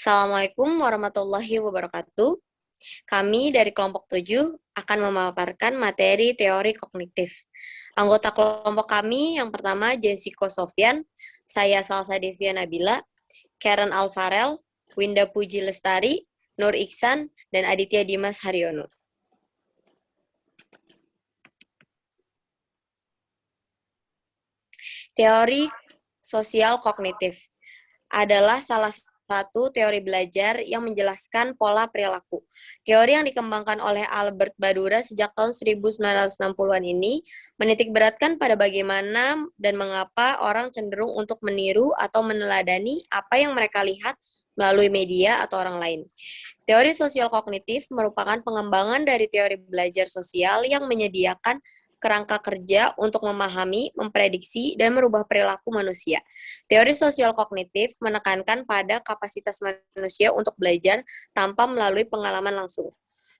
Assalamualaikum warahmatullahi wabarakatuh. Kami dari kelompok 7 akan memaparkan materi teori kognitif. Anggota kelompok kami yang pertama Jessico Sofyan, saya Salsa Devia Nabila, Karen Alvarel, Winda Puji Lestari, Nur Iksan, dan Aditya Dimas Haryono. Teori sosial kognitif adalah salah satu teori belajar yang menjelaskan pola perilaku. Teori yang dikembangkan oleh Albert Bandura sejak tahun 1960-an ini menitikberatkan pada bagaimana dan mengapa orang cenderung untuk meniru atau meneladani apa yang mereka lihat melalui media atau orang lain. Teori sosial kognitif merupakan pengembangan dari teori belajar sosial yang menyediakan kerangka kerja untuk memahami, memprediksi, dan merubah perilaku manusia. Teori sosial kognitif menekankan pada kapasitas manusia untuk belajar tanpa melalui pengalaman langsung.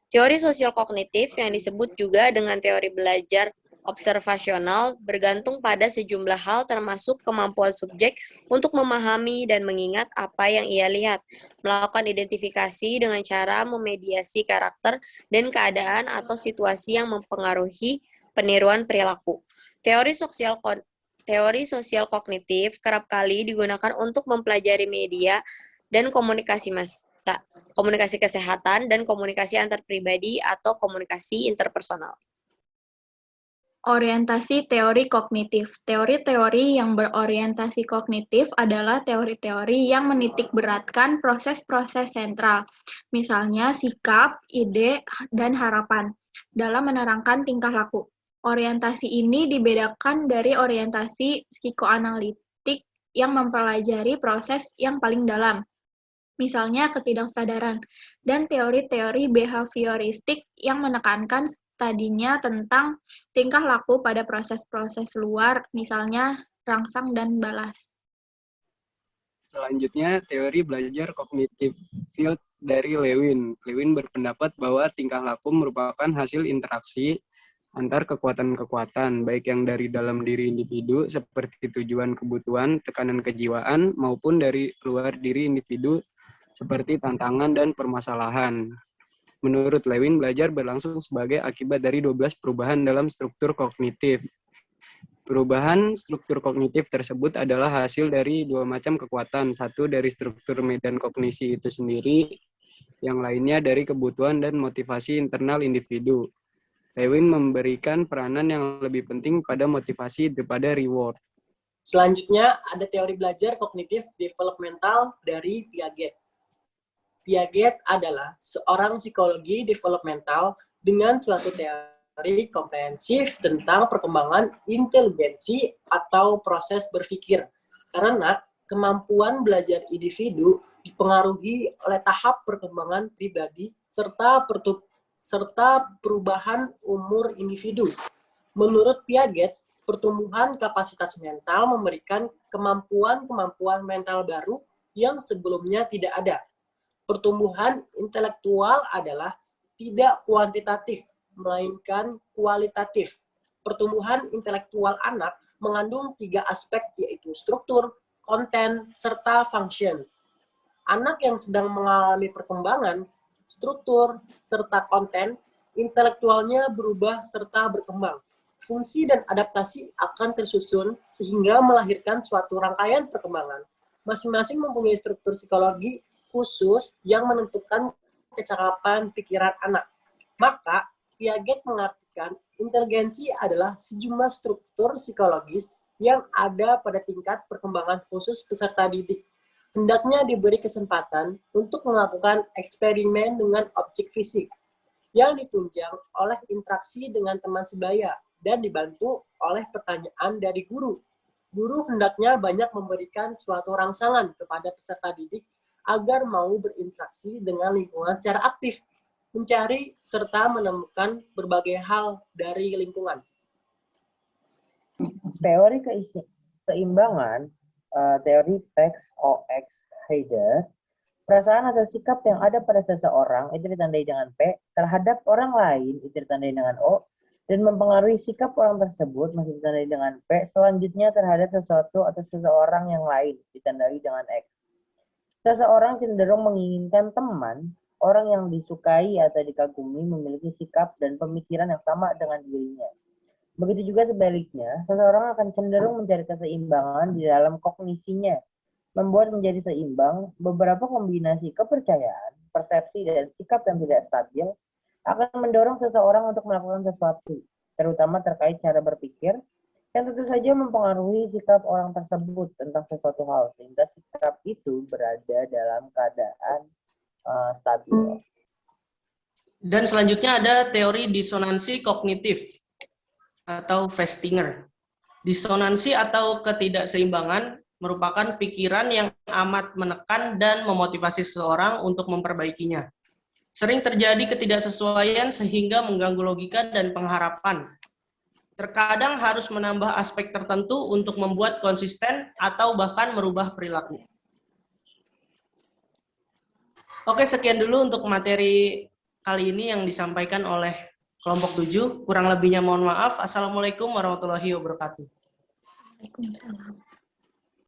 Teori sosial kognitif yang disebut juga dengan teori belajar observasional bergantung pada sejumlah hal termasuk kemampuan subjek untuk memahami dan mengingat apa yang ia lihat, melakukan identifikasi dengan cara memediasi karakter dan keadaan atau situasi yang mempengaruhi peniruan perilaku. Teori sosial kognitif kerap kali digunakan untuk mempelajari media dan komunikasi massa, komunikasi kesehatan, dan komunikasi antar pribadi atau komunikasi interpersonal. Orientasi teori kognitif. Teori-teori yang berorientasi kognitif adalah teori-teori yang menitikberatkan proses-proses sentral, misalnya sikap, ide, dan harapan, dalam menerangkan tingkah laku. Orientasi ini dibedakan dari orientasi psikoanalitik yang mempelajari proses yang paling dalam, misalnya ketidaksadaran, dan teori-teori behavioristik yang menekankan tadinya tentang tingkah laku pada proses-proses luar, misalnya rangsang dan balas. Selanjutnya, teori belajar kognitif field dari Lewin. Lewin berpendapat bahwa tingkah laku merupakan hasil interaksi antar kekuatan-kekuatan, baik yang dari dalam diri individu, seperti tujuan kebutuhan, tekanan kejiwaan, maupun dari luar diri individu, seperti tantangan dan permasalahan. Menurut Lewin, belajar berlangsung sebagai akibat dari 12 perubahan dalam struktur kognitif. Perubahan struktur kognitif tersebut adalah hasil dari dua macam kekuatan, satu dari struktur medan kognisi itu sendiri, yang lainnya dari kebutuhan dan motivasi internal individu. Lewin memberikan peranan yang lebih penting pada motivasi daripada reward. Selanjutnya, ada teori belajar kognitif developmental dari Piaget. Piaget adalah seorang psikologi developmental dengan suatu teori komprehensif tentang perkembangan inteligensi atau proses berpikir. Karena kemampuan belajar individu dipengaruhi oleh tahap perkembangan pribadi serta perubahan umur individu. Menurut Piaget, pertumbuhan kapasitas mental memberikan kemampuan-kemampuan mental baru yang sebelumnya tidak ada. Pertumbuhan intelektual adalah tidak kuantitatif, melainkan kualitatif. Pertumbuhan intelektual anak mengandung 3 aspek, yaitu struktur, konten, serta function. Anak yang sedang mengalami perkembangan, struktur, serta konten, intelektualnya berubah serta berkembang. Fungsi dan adaptasi akan tersusun sehingga melahirkan suatu rangkaian perkembangan. Masing-masing mempunyai struktur psikologi khusus yang menentukan kecakapan pikiran anak. Maka, Piaget mengartikan inteligensi adalah sejumlah struktur psikologis yang ada pada tingkat perkembangan khusus peserta didik. Hendaknya diberi kesempatan untuk melakukan eksperimen dengan objek fisik yang ditunjang oleh interaksi dengan teman sebaya dan dibantu oleh pertanyaan dari guru. Guru hendaknya banyak memberikan suatu rangsangan kepada peserta didik agar mau berinteraksi dengan lingkungan secara aktif, mencari serta menemukan berbagai hal dari lingkungan. Teori keseimbangan, teori Peck OX Heider, perasaan atau sikap yang ada pada seseorang itu ditandai dengan P, terhadap orang lain itu ditandai dengan O, dan mempengaruhi sikap orang tersebut masih ditandai dengan P, selanjutnya terhadap sesuatu atau seseorang yang lain ditandai dengan X. Seseorang cenderung menginginkan teman, orang yang disukai atau dikagumi memiliki sikap dan pemikiran yang sama dengan dirinya. Begitu juga sebaliknya, seseorang akan cenderung mencari keseimbangan di dalam kognisinya. Membuat menjadi seimbang, beberapa kombinasi kepercayaan, persepsi, dan sikap yang tidak stabil akan mendorong seseorang untuk melakukan sesuatu, terutama terkait cara berpikir, yang tentu saja mempengaruhi sikap orang tersebut tentang sesuatu hal, sehingga sikap itu berada dalam keadaan stabil. Dan selanjutnya ada teori disonansi kognitif atau Festinger. Disonansi atau ketidakseimbangan merupakan pikiran yang amat menekan dan memotivasi seseorang untuk memperbaikinya. Sering terjadi ketidaksesuaian sehingga mengganggu logika dan pengharapan. Terkadang harus menambah aspek tertentu untuk membuat konsisten atau bahkan merubah perilaku. Oke, sekian dulu untuk materi kali ini yang disampaikan oleh kelompok 7. Kurang lebihnya mohon maaf. Assalamualaikum warahmatullahi wabarakatuh. Waalaikumsalam.